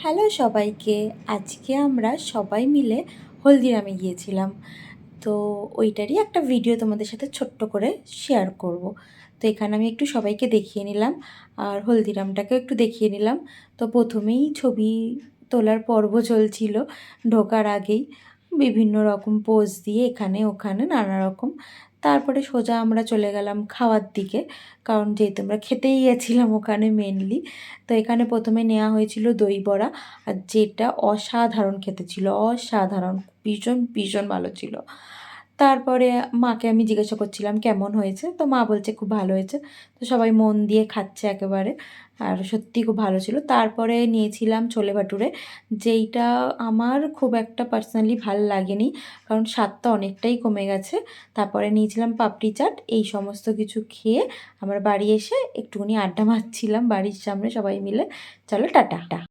Hello সবাইকে। আজকে আমরা সবাই মিলে হলদিরামে গিয়েছিলাম। তো ওইটারই একটা ভিডিও তোমাদের সাথে ছোট্ট করে শেয়ার করব। তো এখানে আমি একটু সবাইকে দেখিয়ে নিলাম আর হলদিরামটাকেও একটু দেখিয়ে নিলাম। তো প্রথমেই ছবি তোলার পর্ব চলছিল ঢোকার আগেই, বিভিন্ন রকম পোজ দিয়ে এখানে ওখানে নানা রকম। তারপরে সোজা আমরা চলে গেলাম খাওয়ার দিকে, কারণ যেহেতু আমরা খেতেই গেছিলাম ওখানে মেনলি। তো এখানে প্রথমে নেওয়া হয়েছিল দই বড়া, আর যেটা অসাধারণ খেতে ছিল, অসাধারণ, ভীষণ ভীষণ ভালো ছিল। তারপরে মাকে আমি জিজ্ঞাসা করছিলাম কেমন হয়েছে, তো মা বলছে খুব ভালো হয়েছে। তো সবাই মন দিয়ে খাচ্ছে একেবারে, আর সত্যি খুব ভালো ছিল। তারপরে নিয়েছিলাম ছোলে ভাটুরে, যেইটা আমার খুব একটা পার্সোনালি ভালো লাগেনি, কারণ স্বাদটা অনেকটাই কমে গেছে। তারপরে নিয়েছিলাম পাপড়ি চাট। এই সমস্ত কিছু খেয়ে আমরা বাড়ি এসে একটুখানি আড্ডা মারছিলাম বাড়ির সামনে সবাই মিলে। চলো টাটা।